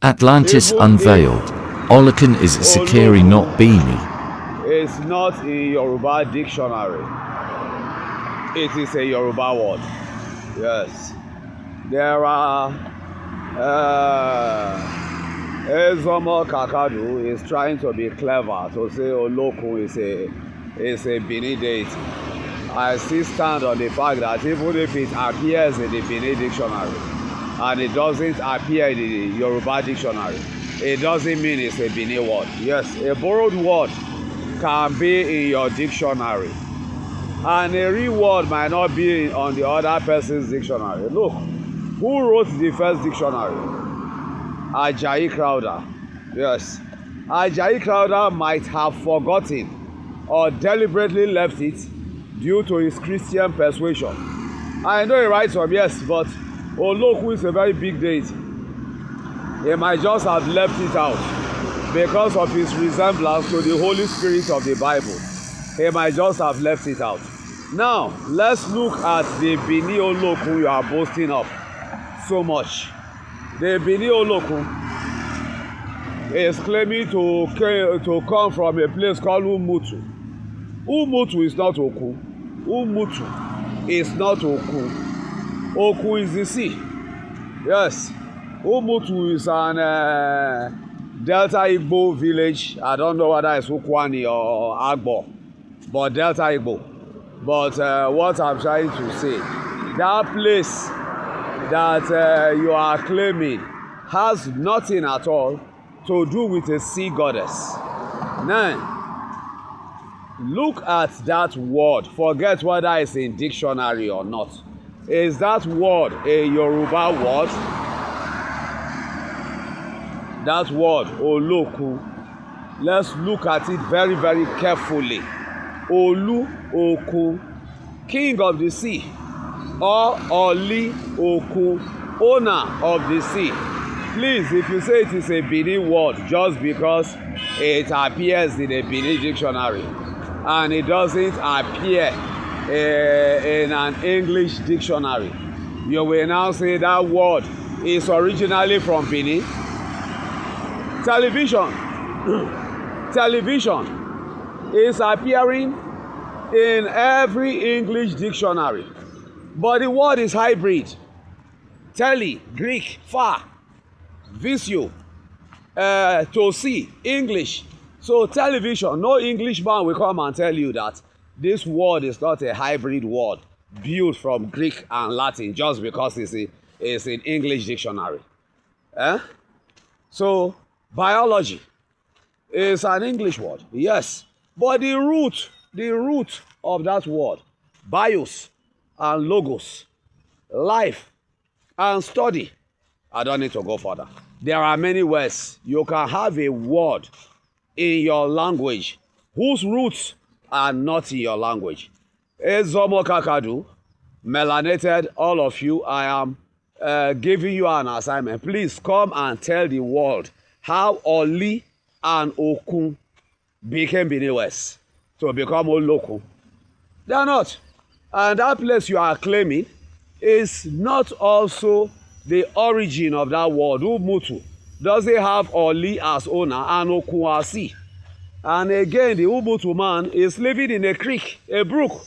Atlantis Unveiled. Olokan is Sikiri, not Beanie. It's not in Yoruba dictionary. It is a Yoruba word. Yes. There are Ezomo Kakadu is trying to be clever to say Oloku is a Benin deity. I still stand on the fact that even if it appears in the Benin dictionary and it doesn't appear in the Yoruba dictionary, it doesn't mean it's a Benin word. Yes, a borrowed word can be in your dictionary and a real word might not be on the other person's dictionary. Look, who wrote the first dictionary? Ajayi Crowther. Yes, Ajayi Crowther might have forgotten or deliberately left it due to his Christian persuasion. I know he writes from yes, but Oloku is a very big deity. He might just have left it out because of his resemblance to the Holy Spirit of the Bible. He might just have left it out. Now, let's look at the Bini Oloku you are boasting of so much. The Bini Oloku is claiming to come from a place called Umutu. Umutu is not Oku. Umutu is not Oku. Oku is the sea. Yes. Umutu is an Delta Igbo village. I don't know whether it's Ukwani or Agbo, but Delta Igbo. But what I'm trying to say, that place that you are claiming has nothing at all to do with a sea goddess. Now, look at that word. Forget whether it's in dictionary or not. Is that word a Yoruba word? That word, Oloku. Let's look at it very, very carefully. Olu, Oku, king of the sea, or Oli, Oku, owner of the sea. Please, if you say it is a Benin word just because it appears in a Benin dictionary and it doesn't appear in an English dictionary, you will now say that word is originally from Benin. Television is appearing in every English dictionary, but the word is hybrid. Tele, Greek, far, visio, to see, English. So television, no Englishman will come and tell you that this word is not a hybrid word built from Greek and Latin just because it's in English dictionary. So biology is an English word, yes, but the root of that word, bios and logos, life and study, I don't need to go further. There are many words. You can have a word in your language whose roots are not in your language. Ezomo Kakadu, melanated, all of you, I am giving you an assignment. Please come and tell the world how Oli and Okun became Benin West to become Oloku. They are not. And that place you are claiming is not also the origin of that word. Umutu doesn't have Oli as owner and Okun as sea. And again, the Umutu man is living in a creek, a brook,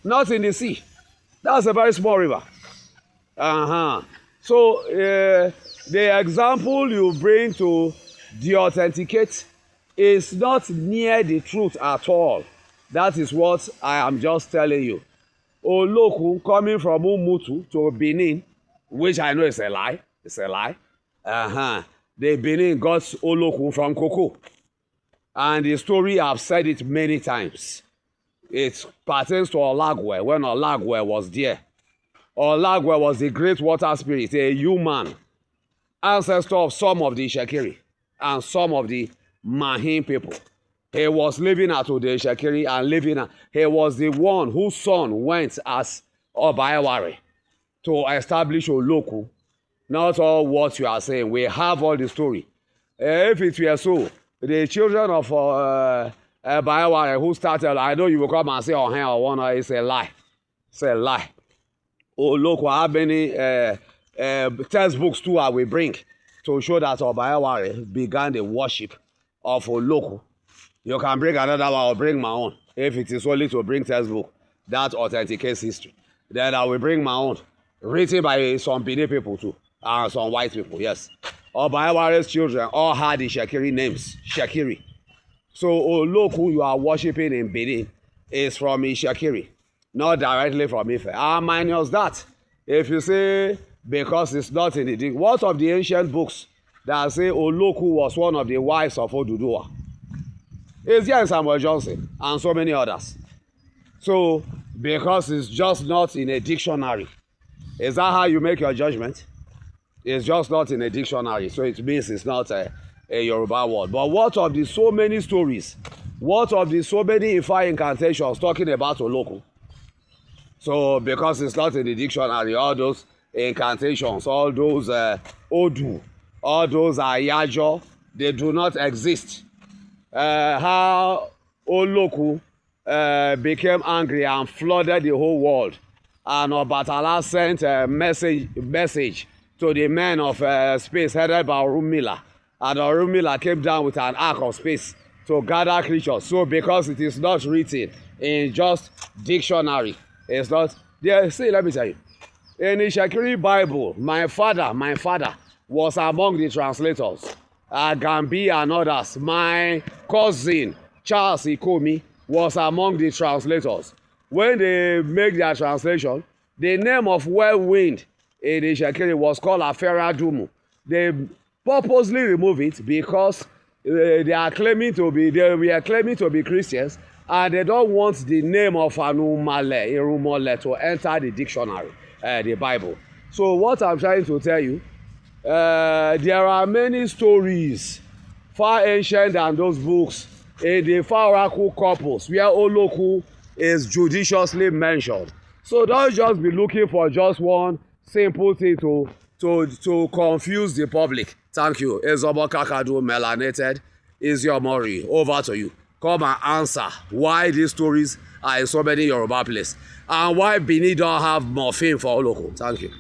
not in the sea. That's a very small river. So the example you bring to de-authenticate is not near the truth at all. That is what I am just telling you. Oloku coming from Umutu to Benin, which I know is a lie. It's a lie. The Benin got Oloku from Cocoa. And the story, I've said it many times. It pertains to Olagwe, when Olagwe was there. Olagwe was the great water spirit, a human ancestor of some of the Ishekiri and some of the Mahin people. He was living at Ode Ishekiri and he was the one whose son went as Obayawari to establish Oloku. Not all what you are saying. We have all the story. If it were so, the children of Obayawari who started, I know you will come and say, oh, or one, it's a lie. It's a lie. Oloku, how many textbooks too I will bring to show that Obaeware began the worship of Oloku. You can bring another one or bring my own. If it is only to bring textbook that authenticates history, then I will bring my own, written by some Benin people too, and some white people, yes. Obaeware's children all had the Shekiri names, Shekiri. So Oloku you are worshipping in Benin is from Ishakiri, not directly from Ife. And minus that, if you say because it's not in the what of the ancient books that say Oloku was one of the wives of Oduduwa? It's here in Samuel Johnson and so many others. So because it's just not in a dictionary, is that how you make your judgment? It's just not in a dictionary, so it means it's not a Yoruba word. But what of the so many stories? What of the so many Ifa incantations talking about Oloku? So because it's not in the dictionary, all those incantations, all those Odu, all those Ayajo, they do not exist. How Oloku became angry and flooded the whole world, and Obatala sent a message to the men of space headed by Orunmila, and Orunmila came down with an ark of space to gather creatures. So because it is not written in just dictionary, it's not there. See, let me tell you, in the Shekiri Bible, my father was among the translators. Gambi and others. My cousin Charles Ikomi was among the translators. When they make their translation, the name of whirlwind in the Shekiri was called Afera Dumu. They purposely remove it because they were claiming to be Christians, and they don't want the name of Irumole to enter the dictionary, the Bible. So what I'm trying to tell you, there are many stories far ancient than those books in the far oracle corpus where Oloku is judiciously mentioned. So don't just be looking for just one simple thing to confuse the public. Thank you. Ezobo Kakadu Melanated is your Mori. Over to you. Come and answer why these stories are in so many Yoruba places and why Benin don't have morphine for Oloku. Thank you.